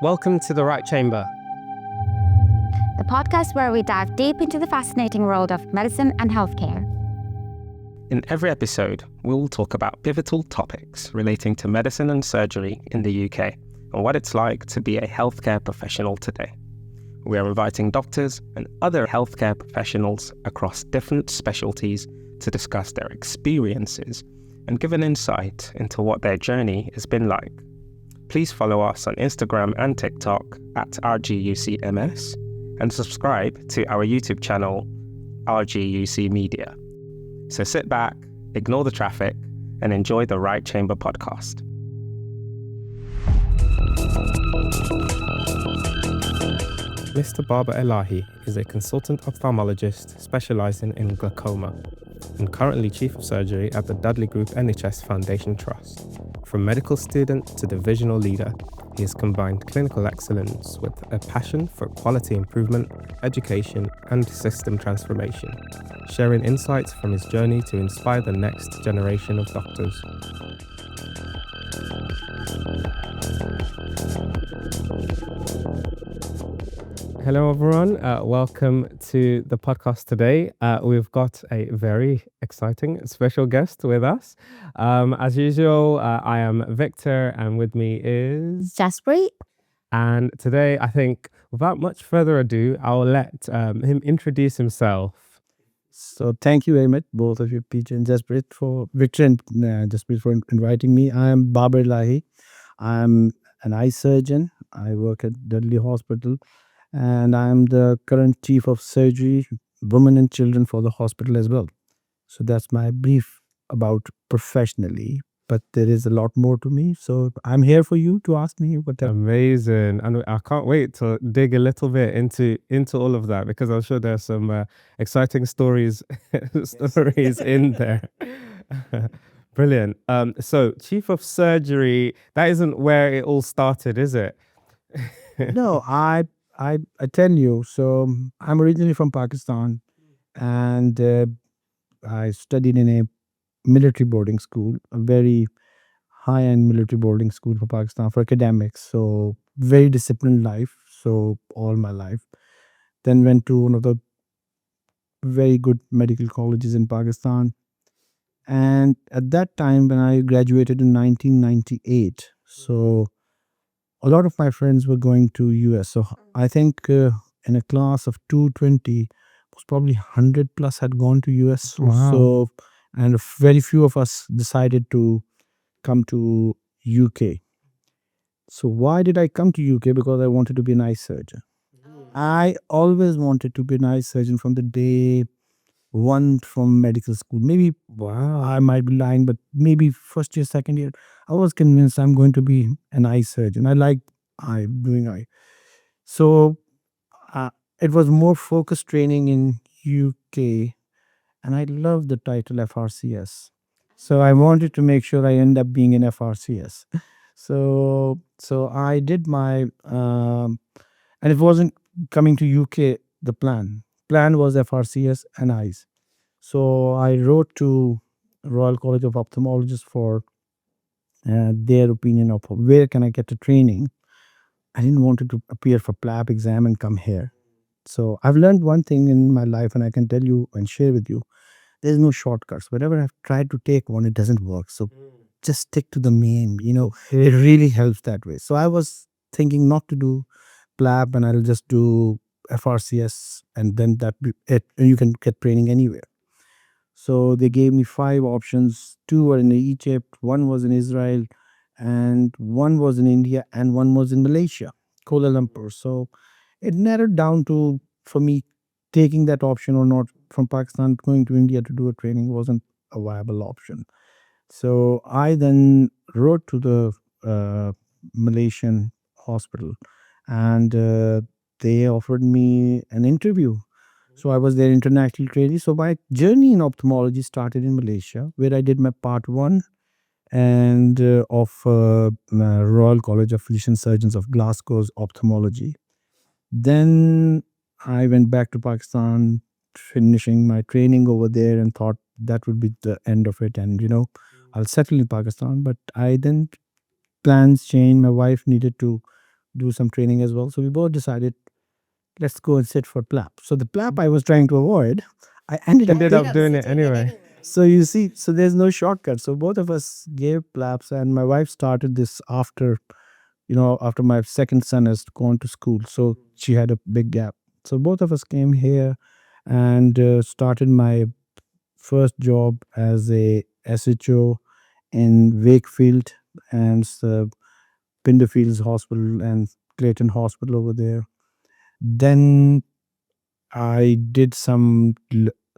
Welcome to the Right Chamber. The podcast where we dive deep into the fascinating world of medicine and healthcare. In every episode, we will talk about pivotal topics relating to medicine and surgery in the UK and what it's like to be a healthcare professional today. We are inviting doctors and other healthcare professionals across different specialties to discuss their experiences and give an insight into what their journey has been like. Please follow us on Instagram and TikTok at RGUCMS and subscribe to our YouTube channel, RGUC Media. So sit back, ignore the traffic, and enjoy the Right Chamber podcast. Mr. Baba Elahi is a consultant ophthalmologist specialising in glaucoma and currently Chief of Surgery at the Dudley Group NHS Foundation Trust. From medical student to divisional leader, he has combined clinical excellence with a passion for quality improvement, education, and system transformation, sharing insights from his journey to inspire the next generation of doctors. Hello everyone, welcome to the podcast today. We've got a very exciting special guest with us. As usual, I am Victor and with me is Jaspreet. And today I think without much further ado, I'll let him introduce himself. So thank you very much, both of you, Peter and Jaspreet, for Victor and Jaspreet for inviting me. I am Baba Elahi. I'm an eye surgeon. I work at Dudley Hospital. And I'm the current Chief of Surgery, Women and Children for the hospital as well. So that's my brief about professionally, but there is a lot more to me. So I'm here for you to ask me whatever. Amazing. And I can't wait to dig a little bit into all of that because I'm sure there's some exciting stories in there. Brilliant. So Chief of Surgery, that isn't where it all started, is it? No, I tell you, so I'm originally from Pakistan and I studied in a military boarding school, a very high-end military boarding school for Pakistan for academics. So very disciplined life, so all my life. Then went to one of the very good medical colleges in Pakistan. And at that time when I graduated in 1998, so a lot of my friends were going to US. So I think in a class of 220, was probably 100 plus had gone to US. Wow. So, and very few of us decided to come to UK. So why did I come to UK? Because I wanted to be an eye surgeon. I always wanted to be an eye surgeon from the day one from medical school. Maybe I might be lying, but maybe first year, second year, I was convinced I'm going to be an eye surgeon. I like doing eye. So it was more focused training in UK, and I love the title FRCS. So I wanted to make sure I end up being an FRCS. So I did my, and it wasn't coming to UK. The plan was FRCS and eyes. So I wrote to Royal College of Ophthalmologists for their opinion of where can I get a training. I didn't want to appear for PLAB exam and come here. So I've learned one thing in my life, and I can tell you and share with you, there's no shortcuts. Whenever I've tried to take one, it doesn't work. So just stick to the main, it really helps that way. So I was thinking not to do PLAB and I'll just do FRCS, and then that be it. You can get training anywhere. So they gave me 5 options. 2 were in Egypt, 1 was in Israel, and 1 was in India, and 1 was in Malaysia, Kuala Lumpur. So it narrowed down to, for me, taking that option or not. From Pakistan, going to India to do a training wasn't a viable option. So I then wrote to the Malaysian hospital, and they offered me an interview. So I was their international trainee. So my journey in ophthalmology started in Malaysia, where I did my part 1 and of Royal College of Physician Surgeons of Glasgow's ophthalmology. Then I went back to Pakistan, finishing my training over there, and thought that would be the end of it. And, I'll settle in Pakistan. But I then plans changed. My wife needed to do some training as well. So we both decided, let's go and sit for PLAP. So the PLAP I was trying to avoid, I Ended up doing it anyway. so you see, so there's no shortcut. So both of us gave PLAPs, and my wife started this after, after my second son has gone to school. So she had a big gap. So both of us came here and started my first job as a SHO in Wakefield and Pinderfields Hospital and Clayton Hospital over there. Then I did some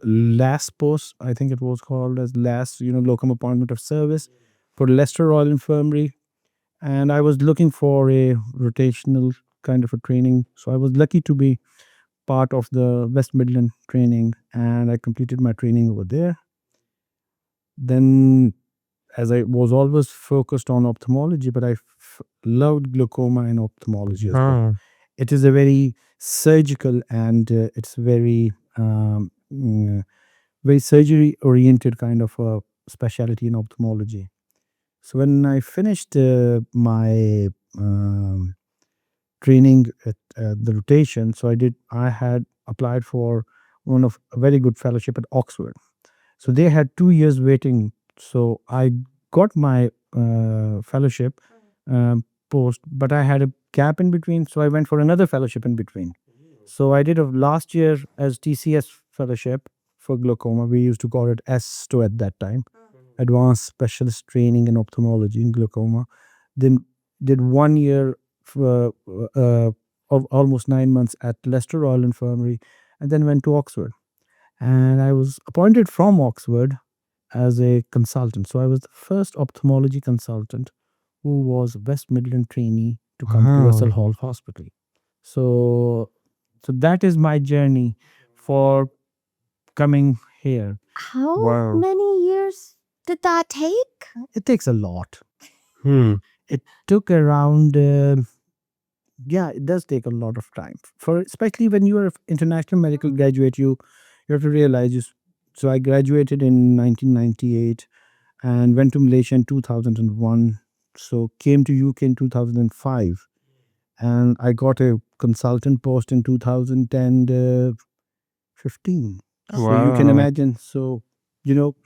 LAS post, I think it was called as LAS, locum appointment of service for Leicester Royal Infirmary. And I was looking for a rotational kind of a training. So I was lucky to be part of the West Midland training, and I completed my training over there. Then, as I was always focused on ophthalmology, but I loved glaucoma and ophthalmology as well. It is a very surgical and it's very surgery oriented kind of a specialty in ophthalmology. So when I finished my training at the rotation, so I had applied for one of a very good fellowship at Oxford. So they had 2 years waiting. So I got my fellowship post, but I had a gap in between. So I went for another fellowship in between. So I did a last year as TCS fellowship for glaucoma. We used to call it STO at that time, Advanced Specialist Training in Ophthalmology in Glaucoma. Then did 1 year of almost 9 months at Leicester Royal Infirmary, and then went to Oxford. And I was appointed from Oxford as a consultant. So I was the first ophthalmology consultant who was West Midland trainee to come to Russell Hall Hospital. So that is my journey for coming here. How Wow. many years did that take? It takes a lot. It took around it does take a lot of time, for especially when you are an international medical graduate. You have to realize so I graduated in 1998 and went to Malaysia in 2001. So came to UK in 2005, and I got a consultant post in 2015. So you can Wow. imagine. So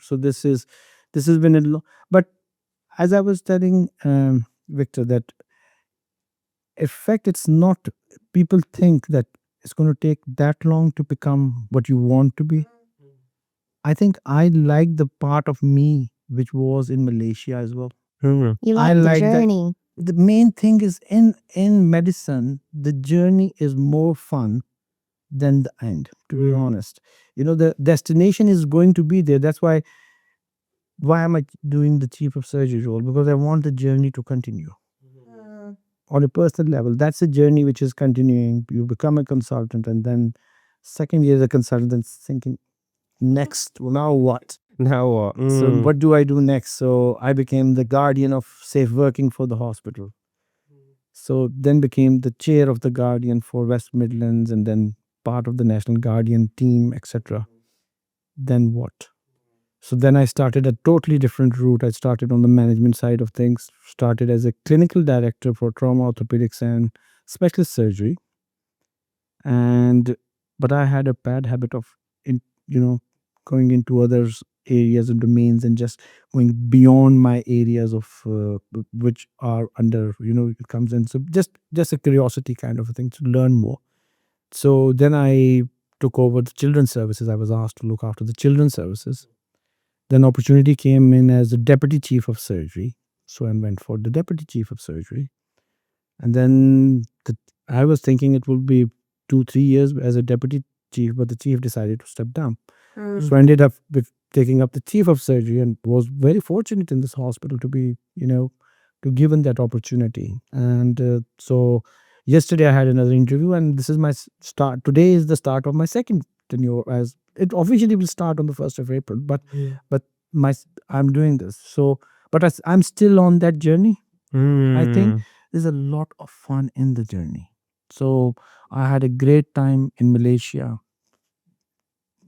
so this has been but as I was telling Victor, that in fact it's not, people think that it's going to take that long to become what you want to be. I think I like the part of me which was in Malaysia as well. You I like the like that. journey. The main thing is in medicine, the journey is more fun than the end, to be honest. The destination is going to be there. That's why am I doing the chief of surgery role? Because I want the journey to continue on a personal level. That's a journey which is continuing. You become a consultant, and then second year as a consultant, then thinking next, now what? Now what? So what do I do next? So I became the guardian of safe working for the hospital. So then became the chair of the guardian for West Midlands, and then part of the national guardian team, etc. Then what? So then I started a totally different route. I started on the management side of things, started as a clinical director for trauma orthopedics and specialist surgery. But I had a bad habit of in going into others areas and domains and just going beyond my areas of which are under, it comes in. So just a curiosity kind of a thing to learn more. So then I took over the children's services. I was asked to look after the children's services. Then opportunity came in as a deputy chief of surgery. So I went for the deputy chief of surgery. And then I was thinking it would be 2-3 years as a deputy chief, but the chief decided to step down. So I ended up taking up the chief of surgery, and was very fortunate in this hospital to be, to given that opportunity. And so yesterday I had another interview, and this is my start. Today is the start of my second tenure, as it officially will start on the 1st of April. But I'm doing this. So, but I'm still on that journey. I think there's a lot of fun in the journey. So I had a great time in Malaysia.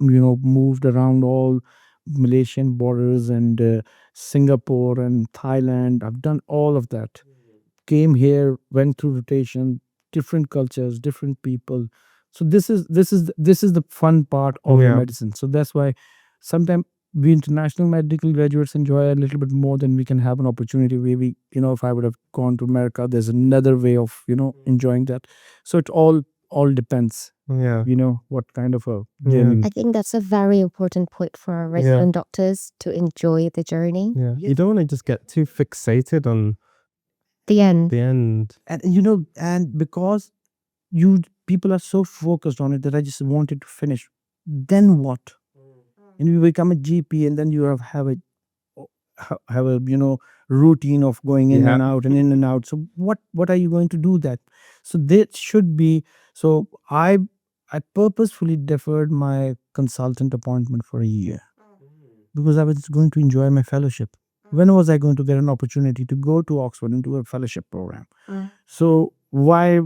Moved around all Malaysian borders and Singapore and Thailand. I've done all of that. came here, went through rotation, different cultures, different people. So this is the fun part of the Yeah. medicine. So that's why sometimes we international medical graduates enjoy a little bit more than we can have an opportunity. Maybe, if I would have gone to America, there's another way of, enjoying that. So it all depends, Yeah. what kind of a Yeah. journey. I think that's a very important point for our resident doctors to enjoy the journey. Yeah. You don't want to just get too fixated on The end. the end. And and because people are so focused on it that I just wanted to finish. Then what? And you become a GP, and then you have a routine of going in Yeah. and out and in and out. So what are you going to do that? So that should be. So I purposefully deferred my consultant appointment for a year because I was going to enjoy my fellowship. When was I going to get an opportunity to go to Oxford and do a fellowship program? So why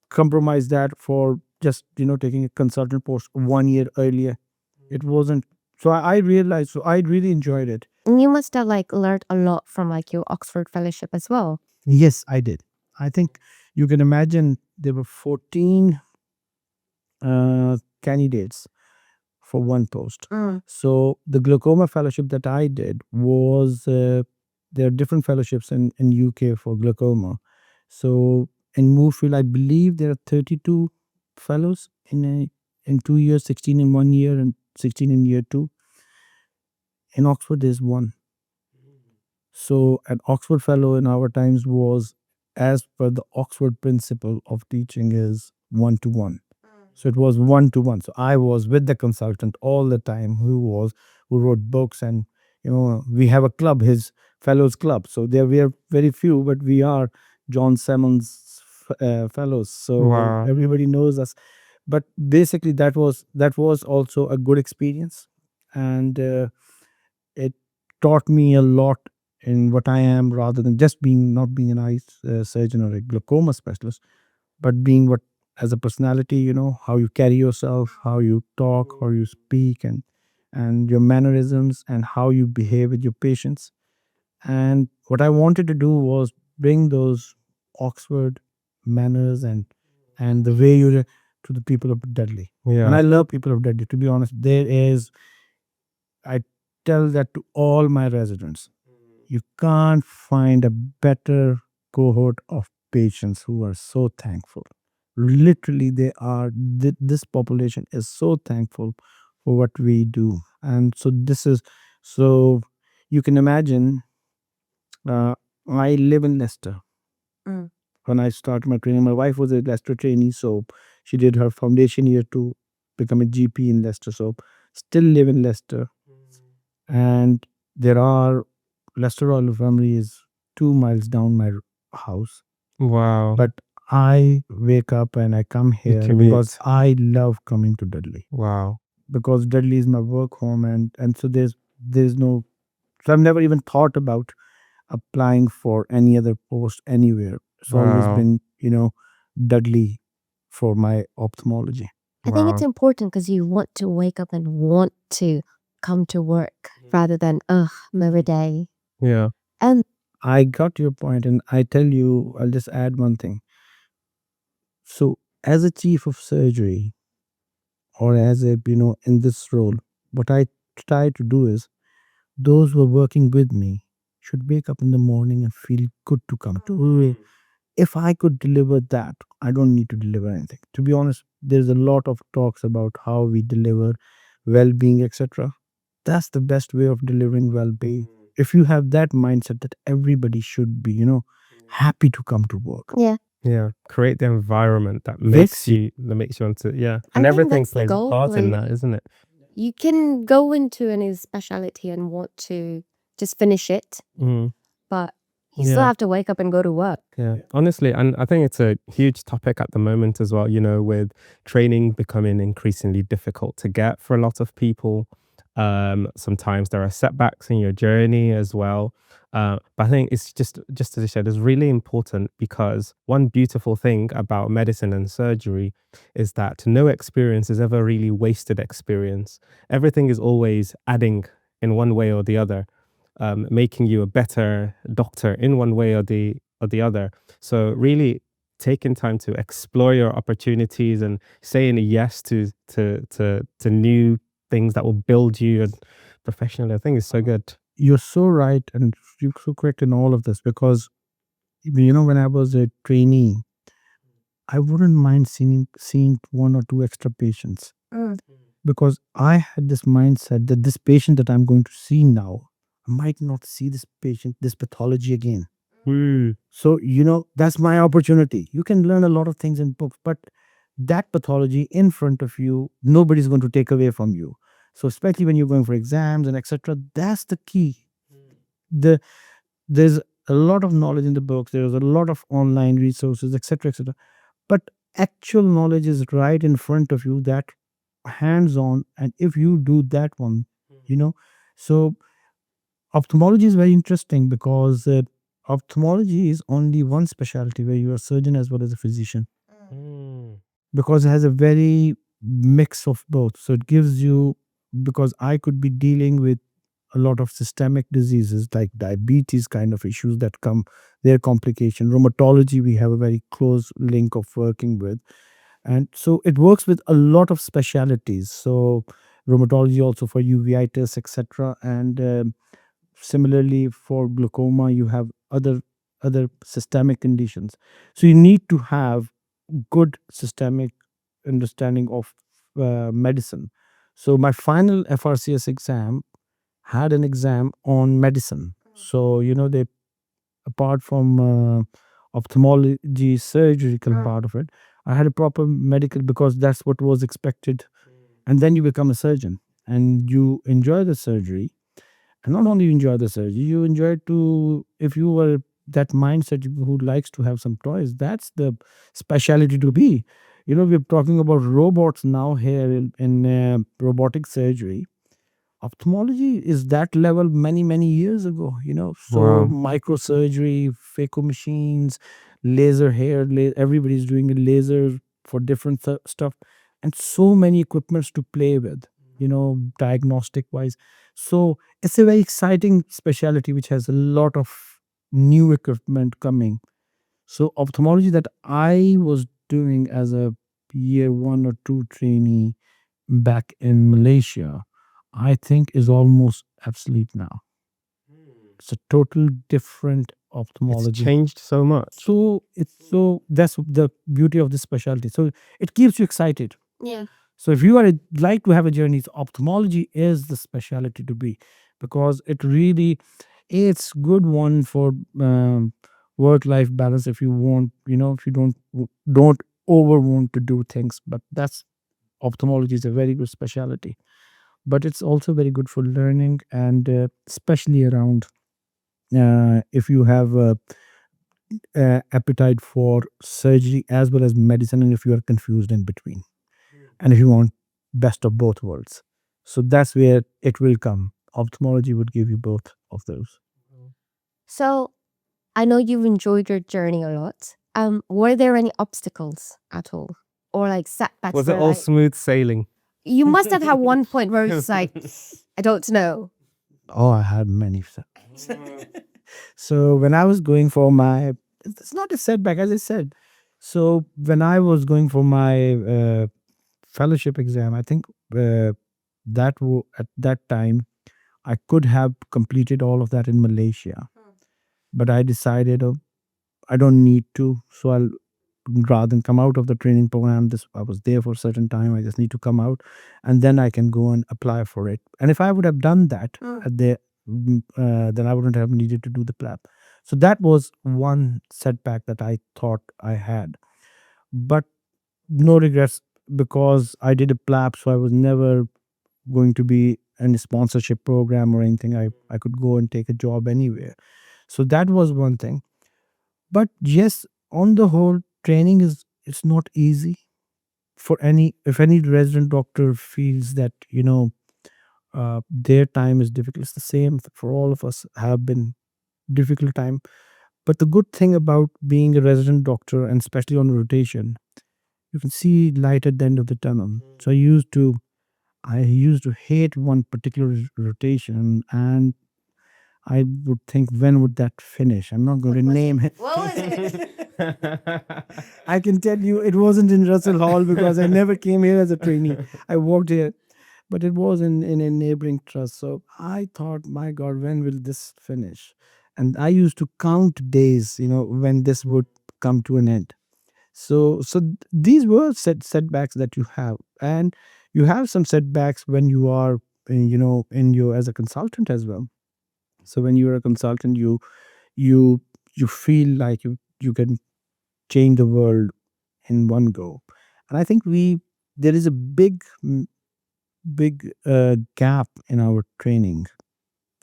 compromise that for just taking a consultant post 1 year earlier? It wasn't. So I realized. So I really enjoyed it. And you must have learned a lot from your Oxford fellowship as well. Yes, I did. I think you can imagine there were 14 candidates for one post. So the glaucoma fellowship that I did was there are different fellowships in UK for glaucoma. So in Moorfield, I believe there are 32 fellows in 2 years, 16 in 1 year, and 16 in year two. In Oxford, there's one. So an Oxford fellow in our times was, as per the Oxford principle of teaching, is 1-to-1. So it was 1-to-1. So I was with the consultant all the time, who wrote books, and we have a club, his fellows club. So there we are very few, but we are John Simmons fellows. So Wow. everybody knows us. But basically, that was also a good experience, and it taught me a lot in what I am, rather than just not being an eye surgeon or a glaucoma specialist, but being what, as a personality, how you carry yourself, how you talk, how you speak, and your mannerisms, and how you behave with your patients. And what I wanted to do was bring those Oxford manners and the way to the people of Dudley. Yeah. And I love people of Dudley. To be honest, I tell that to all my residents. You can't find a better cohort of patients who are so thankful. Literally, this population is so thankful for what we do. And so you can imagine, I live in Leicester. When I started my training, my wife was a Leicester trainee, so she did her foundation year to become a GP in Leicester. So still live in Leicester. And Leicester Royal Infirmary is 2 miles down my house. Wow. But I wake up and I come here commute. because I love coming to Dudley, Wow. because Dudley is my work home, and so there's no. So I've never even thought about applying for any other post anywhere. It's always Wow. been Dudley for my ophthalmology. I think it's Wow. important because you want to wake up and want to come to work rather than, another day. Yeah. And I got your point, and I tell you, I'll just add one thing. So, as a chief of surgery, or as a in this role, what I try to do is, those who are working with me should wake up in the morning and feel good to come to it. If I could deliver that, I don't need to deliver anything. To be honest, there's a lot of talks about how we deliver well-being, etc. That's the best way of delivering well-being. If you have that mindset that everybody should be, happy to come to work. yeah, Yeah. Create the environment that Yes. makes you want to. Yeah. I And think everything that's the plays a goal, part in like- that, isn't it? you can go into any specialty and want to just finish it, Mm. but you still Yeah. have to wake up and go to work. Yeah, honestly, and I think it's a huge topic at the moment as well, with training becoming increasingly difficult to get for a lot of people. Sometimes there are setbacks in your journey as well. But I think it's just as I said, it's really important, because one beautiful thing about medicine and surgery is that no experience is ever really wasted experience. Everything is always adding in one way or the other, making you a better doctor in one way or or the other. So really taking time to explore your opportunities and saying yes to new things that will build you and professionally, I think is so good. You're so right, and you're so correct in all of this, because when I was a trainee, I wouldn't mind seeing one or two extra patients, because I had this mindset that this patient that I'm going to see now, I might not see this pathology again. So, that's my opportunity. You can learn a lot of things in books, but that pathology in front of you, nobody's going to take away from you. So, especially when you're going for exams and etc., that's the key. The There's a lot of knowledge in the books. There's a lot of online resources, etc., etc. But actual knowledge is right in front of you, that hands on. And if you do that one, you know, so ophthalmology is very interesting, because ophthalmology is only one specialty where you're a surgeon as well as a physician, Mm. because it has a very mix of both. So it gives you, because I could be dealing with a lot of systemic diseases like diabetes kind of issues that come, their complication. Rheumatology, we have a very close link of working with. And so it works with a lot of specialities. So rheumatology also for uveitis, etc. And similarly for glaucoma, you have other systemic conditions. So you need to have good systemic understanding of medicine. So my final FRCS exam had an exam on medicine. So they, apart from ophthalmology surgical part of it, I had a proper medical, because that's what was expected. And then you become a surgeon and you enjoy the surgery. And not only you enjoy the surgery, you enjoy to, if you were that mindset who likes to have some toys, that's the specialty to be. We're talking about robots now here in robotic surgery. Ophthalmology is that level many years ago. So Wow. microsurgery, phaco machines, laser hair, everybody's doing a laser for different stuff, and so many equipments to play with, diagnostic wise. So it's a very exciting specialty which has a lot of new equipment coming. So ophthalmology that I was doing as a year one or two trainee back in Malaysia, I think is almost obsolete now. It's a total different It's ophthalmology. changed so much. So that's the beauty of this specialty. So it keeps you excited. Yeah. So if you like to have a journey, ophthalmology is the specialty to be, because it really, it's good one for work life balance. If you want, if you don't over want to do things, but that's, ophthalmology is a very good specialty. But it's also very good for learning, and especially around if you have appetite for surgery as well as medicine, and if you are confused in between, and if you want best of both worlds. So that's where it will come. Ophthalmology would give you both of those. So I know you've enjoyed your journey a lot. Were there any obstacles at all, or like setbacks? Was it where, all like, smooth sailing? you must have had one point where it's like, I don't know. Oh, I had many. So when I was going for my, it's not a setback, as I said. So when I was going for my fellowship exam, I think at that time I could have completed all of that in Malaysia, but I decided, oh, I don't need to. So I'll, rather than come out of the training program, this, I was there for a certain time, I just need to come out, and then I can go and apply for it. And if I would have done that at the then I wouldn't have needed to do the PLAB. So that was one setback that I thought I had, but no regrets, because I did a PLAB, so I was never going to be in a sponsorship program or anything. I could go and take a job anywhere. So that was one thing. But yes, on the whole, training is, it's not easy for any, if any resident doctor feels that their time is difficult. It's the same for all of us, have been difficult time. But the good thing about being a resident doctor, and especially on rotation, you can see light at the end of the tunnel. So I used to hate one particular rotation, and I would think, when would that finish? I'm not going to name it. What was it? I can tell you it wasn't in Russell Hall because I never came here as a trainee. I worked here, but it was in a neighboring trust. So I thought, my God, when will this finish? And I used to count days, when this would come to an end. So these were setbacks that you have, and you have some setbacks when you are, in your as a consultant as well. So when you're a consultant, you you feel like you can change the world in one go. And I think we there is a big gap in our training.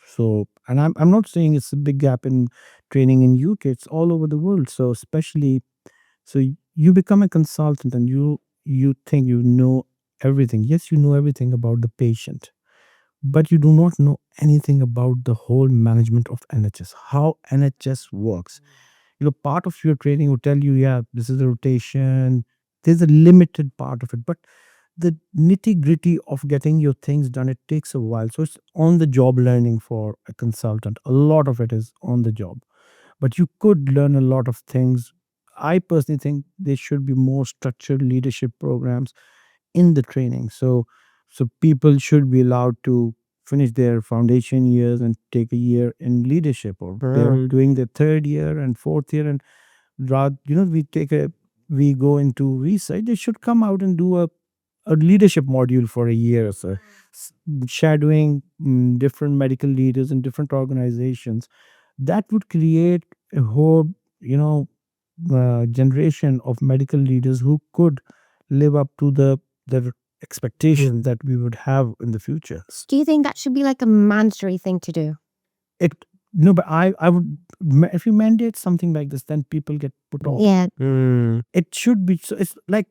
So, and I'm not saying it's a big gap in training in UK, it's all over the world. So especially, you become a consultant and you think you know everything. Yes, you know everything about the patient, but you do not know anything about the whole management of NHS, how NHS works. Part of your training will tell you, yeah, this is a rotation. There's a limited part of it, but the nitty gritty of getting your things done, it takes a while. So it's on the job learning for a consultant. A lot of it is on the job, but you could learn a lot of things. I personally think there should be more structured leadership programs in the training. So people should be allowed to finish their foundation years and take a year in leadership, or they're doing their third year and fourth year, and rather, we go into research, they should come out and do a leadership module for a year or so, shadowing different medical leaders in different organizations. That would create a whole, generation of medical leaders who could live up to the expectation that we would have in the future. Do you think that should be like a mandatory thing to do? It No, but I would, if you mandate something like this, then people get put off. Yeah. It should be, so it's like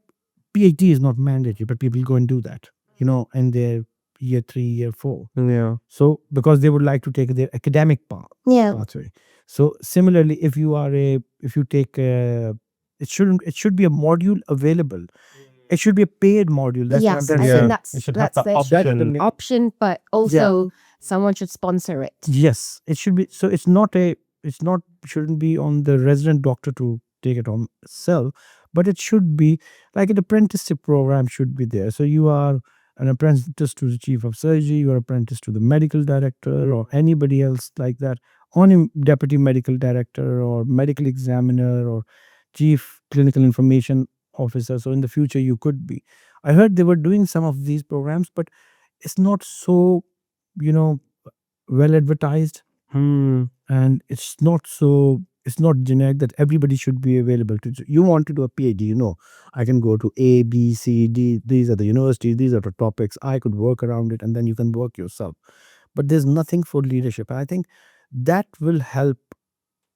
PhD is not mandatory, but people go and do that, in their year 3, year 4. Yeah. So because they would like to take their academic Yeah. pathway. So similarly, if you take it should be a module available. It should be a paid module. That's Yes, what I'm I saying. think that's You should have that's the the option. option, but also someone should sponsor it. Yes, it should be. So shouldn't be on the resident doctor to take it on itself, but it should be like an apprenticeship program should be there. So you are an apprentice to the chief of surgery, you are apprentice to the medical director or anybody else like that, on a deputy medical director or medical examiner or chief clinical information officer. So in the future you could be. I heard they were doing some of these programs, but it's not so, you know, well advertised, and it's not generic that everybody should be available to. You want to do a PhD, I can go to A, B, C, D, these are the universities, these are the topics, I could work around it, and then you can work yourself. But there's nothing for leadership. I think that will help,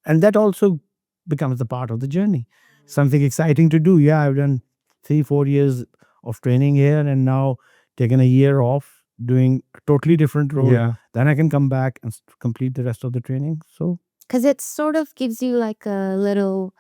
and that also becomes a part of the journey, something exciting to do. Yeah, I've done 3-4 years of training here, and now taken a year off doing a totally different role. Yeah. Then I can come back and complete the rest of the training. So Because it sort of gives you like a little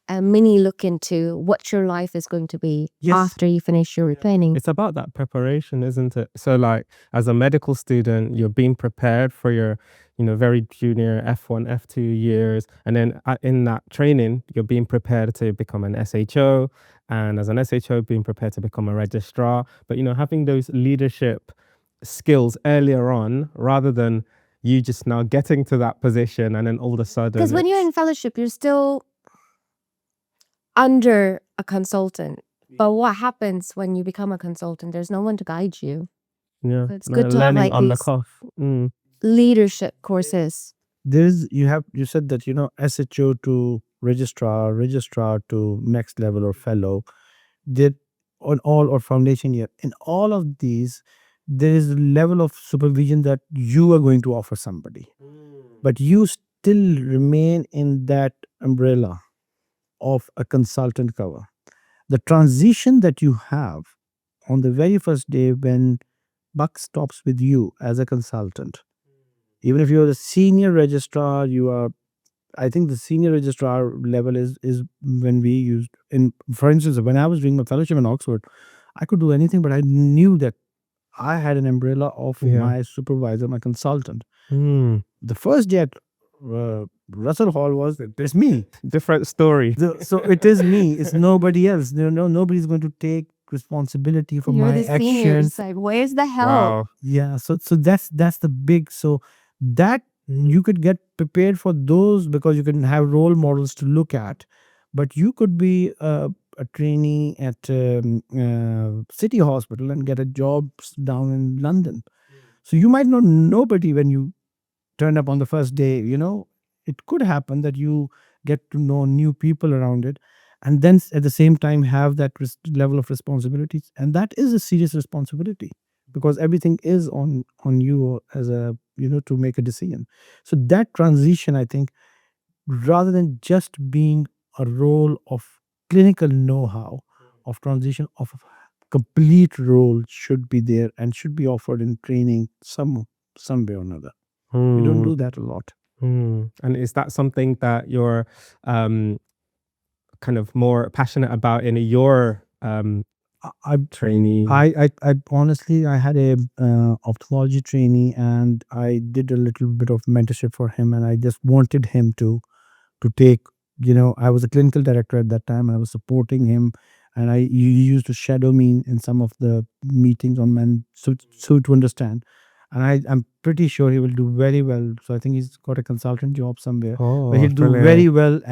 mini look into what your life is going to be Yes. after you finish your training. It's about that preparation, isn't it? So like as a medical student, you're being prepared for your, very junior F1, F2 years. And then in that training, you're being prepared to become an SHO. And as an SHO, being prepared to become a registrar. But, having those leadership skills earlier on, rather than you just now getting to that position and then all of a sudden. Because when you're in fellowship, you're still under a consultant. But what happens when you become a consultant? There's no one to guide you. Yeah, It's good to have learning like on the these cuff. leadership courses. you said that, SHO to registrar to next level or fellow, did on all or foundation year. In all of these, there is a level of supervision that you are going to offer somebody, but you still remain in that umbrella of a consultant cover. The transition that you have on the very first day when buck stops with you as a consultant, even if you're a senior registrar, I think the senior registrar level is when we used for instance, when I was doing my fellowship in Oxford, I could do anything, but I knew that I had an umbrella of Yeah. my supervisor, my consultant. Mm. The first day at Russell Hall was it's me. Different story. So it is me. It's nobody else. Nobody's going to take responsibility for You're my the senior. action. It's like, where's the help? Wow. Yeah. So that's the big. So that you could get prepared for those because you can have role models to look at, but you could be a trainee at City Hospital and get a job down in London. So you might not know nobody when you turn up on the first day. It could happen that you get to know new people around it, and then at the same time have that level of responsibilities, and that is a serious responsibility because everything is on you as a to make a decision. So that transition, I think, rather than just being a role of clinical know-how, of transition of a complete role should be there and should be offered in training some way or another. We don't do that a lot. And is that something that you're um, kind of more passionate about in your I trainee? I honestly, I had a ophthalmology trainee, and I did a little bit of mentorship for him, and I just wanted him to take. I was a clinical director at that time, and I was supporting him, and he used to shadow me in some of the meetings on men, so to understand. And I'm pretty sure he will do very well. So I think he's got a consultant job somewhere, but Oh, he'll do brilliant. very well uh,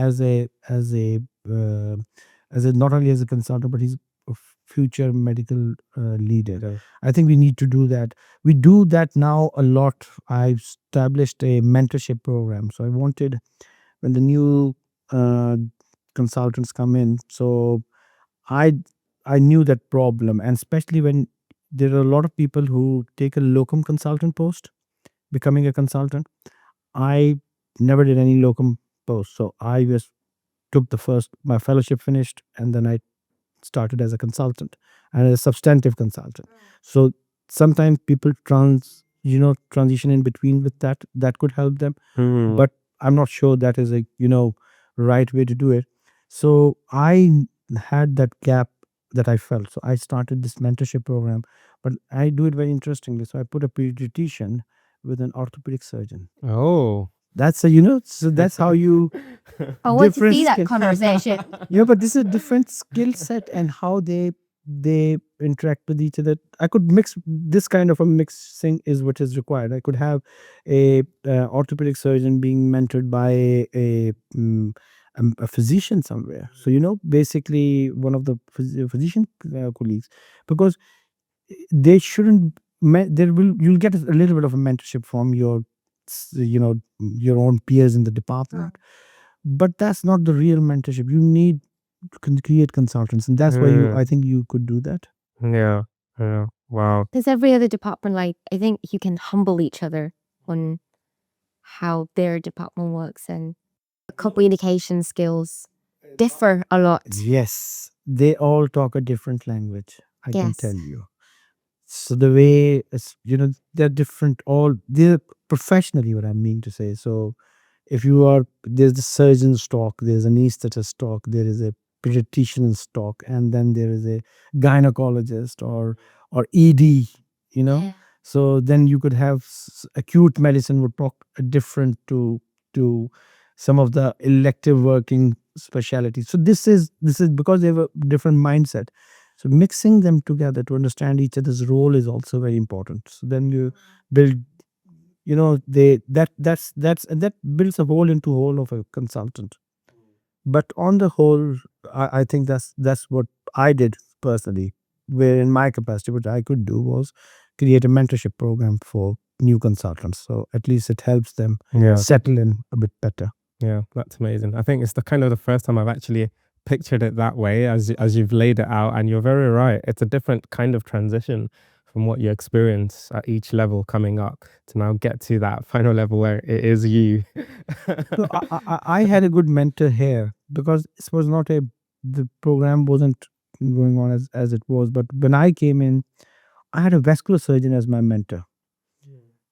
as a not only as a consultant, but he's a future medical leader. Yeah. I think we need to do that. We do that now a lot. I've established a mentorship program. So I wanted when the new uh, consultants come in. So I I knew that problem, and especially when there are a lot of people who take a locum consultant post, becoming a consultant. I never did any locum post, so I just took the first my fellowship finished, and then I started as a consultant and a substantive consultant. So sometimes people transition in between with that could help them, Mm. but I'm not sure that is a right way to do it. So I had that gap that I felt. So I started this mentorship program, but I do it very interestingly. So I put a pediatrician with an orthopedic surgeon. Oh. That's so that's how you I want to different see that skill. conversation. Yeah, but this is a different skill set and how they interact with each other. I could mix this kind of a mixing is what is required. I could have a orthopedic surgeon being mentored by a physician somewhere. So basically one of the physician colleagues, because they shouldn't. There will you'll get a little bit of a mentorship from your your own peers in the department, but that's not the real mentorship. You need to create consultants, and that's why I think you could do that. Yeah. Yeah. Wow. There's every other department, like, I think you can humble each other on how their department works, and communication skills differ a lot. Yes, they all talk a different language. I can tell Yes. you. So the way it's they're different. All they're professionally what I mean to say. So if you are there's the surgeon's talk, there's an anesthetist talk, there is a pediatrician's talk, and then there is a gynecologist or ED. You know, Yeah. so then you could have acute medicine would talk different to some of the elective working specialties. So this is because they have a different mindset. So mixing them together to understand each other's role is also very important. So then you build they that's and that builds a whole into whole of a consultant. But on the whole, I think that's what I did personally, where in my capacity what I could do was create a mentorship program for new consultants, so at least it helps them Yeah. settle in a bit better. Yeah, that's amazing. I think it's the kind of the first time I've actually pictured it that way as you've laid it out, and you're very right. It's a different kind of transition from what you experience at each level coming up to now get to that final level where it is you. So I had a good mentor here because this was not a the program wasn't going on as it was, but when I came in, I had a vascular surgeon as my mentor,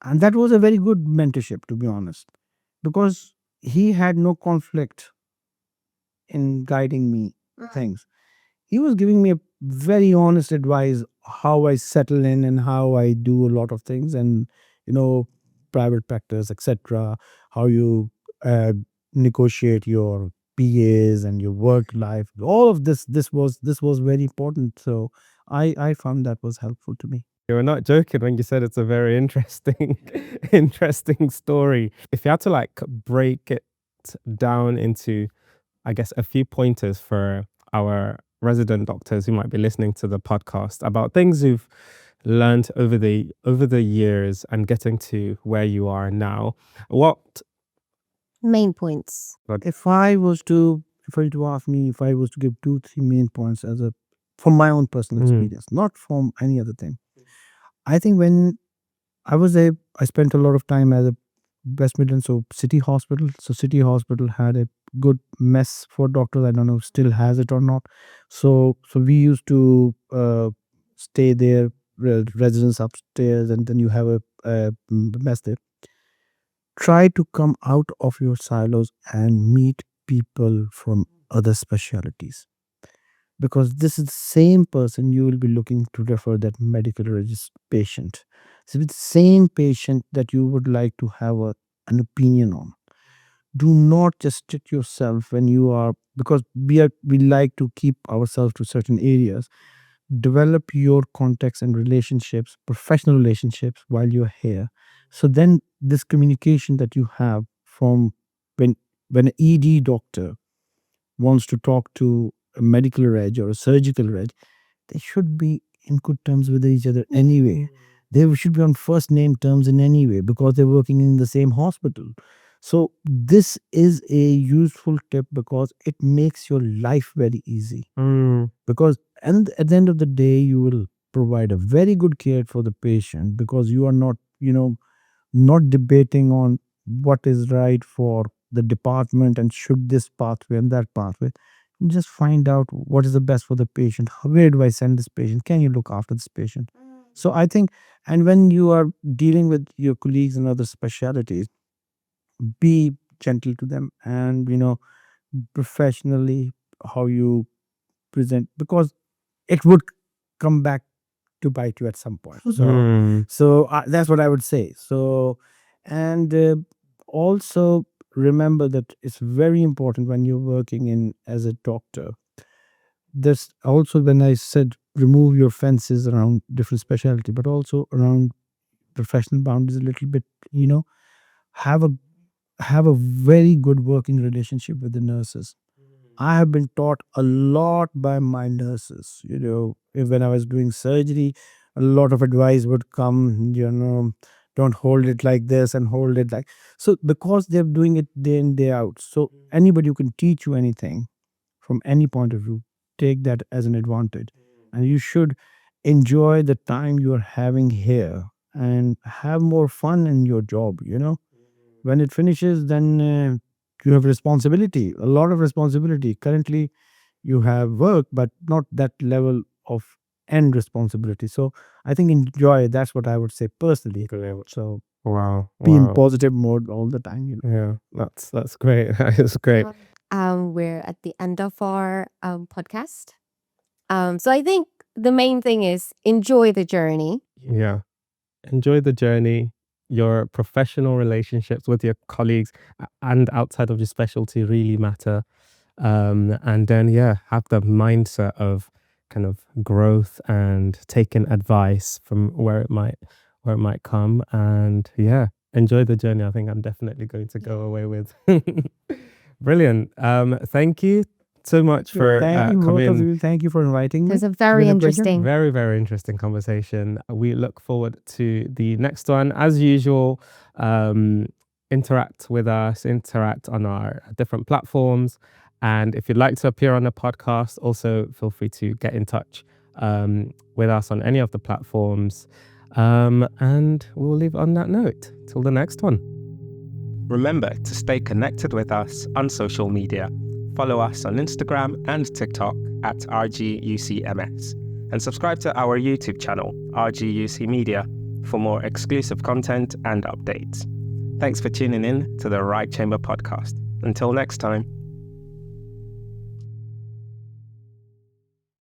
and that was a very good mentorship, to be honest, because he had no conflict in guiding me things. He was giving me a very honest advice how I settle in and how I do a lot of things, and private practice, etc. How you uh, negotiate your PAs and your work life. All of this was very important. So I found that was helpful to me. You were not joking when you said it's a very interesting, interesting story. If you had to like break it down into, I guess, a few pointers for our resident doctors who might be listening to the podcast about things you've learned over the years and getting to where you are now, what Main points. If you ask me, if I was to give 2 3 main points from my own personal experience, not from any other thing. I think when I spent a lot of time at the West Midlands, so City Hospital. So City Hospital had a good mess for doctors. I don't know if still has it or not. So we used to stay there, residents upstairs, and then you have a mess there. Try to come out of your silos and meet people from other specialties, because this is the same person you will be looking to refer that medical patient. So it's the same patient that you would like to have an opinion on. Do not just stick yourself when you are, because we like to keep ourselves to certain areas. Develop your contacts and relationships, professional relationships, while you're here. So then this communication that you have from when an ED doctor wants to talk to a medical reg or a surgical reg, they should be in good terms with each other anyway. They should be on first name terms in any way, because they're working in the same hospital. So this is a useful tip because it makes your life very easy. Because and at the end of the day, you will provide a very good care for the patient, because you are not debating on what is right for the department and should this pathway and that pathway. You just find out what is the best for the patient. Where do I send this patient? Can you look after this patient? So I think, and when you are dealing with your colleagues in other specialties, be gentle to them, and professionally how you present, because it would come back to bite you at some point. So that's what I would say. So, and also remember that it's very important when you're working in as a doctor. This also, when I said remove your fences around different specialty, but also around professional boundaries a little bit. Have a very good working relationship with the nurses. I have been taught a lot by my nurses. When I was doing surgery, a lot of advice would come, don't hold it like this and hold it like so, because they're doing it day in, day out. So anybody who can teach you anything from any point of view, take that as an advantage. And you should enjoy the time you are having here and have more fun in your job. When it finishes, then you have responsibility, a lot of responsibility. Currently you have work, but not that level of end responsibility. So I think enjoy, that's what I would say personally. So Wow. be in positive mode all the time. Yeah, that's great. That's great. We're at the end of our podcast. So I think the main thing is enjoy the journey. Yeah. Enjoy the journey. Your professional relationships with your colleagues and outside of your specialty really matter. And then, have the mindset of kind of growth and taking advice from where it might come. And enjoy the journey. I think I'm definitely going to go away with. Brilliant. Thank you so much for coming. Thank you for inviting me. It was a very Been a pleasure. interesting. Very, very interesting conversation. We look forward to the next one. As usual, interact with us, interact on our different platforms. And if you'd like to appear on the podcast, also feel free to get in touch with us on any of the platforms. And we'll leave on that note. Till the next one. Remember to stay connected with us on social media. Follow us on Instagram and TikTok at RGUCMS. And subscribe to our YouTube channel, RGUC Media, for more exclusive content and updates. Thanks for tuning in to the Right Chamber podcast. Until next time.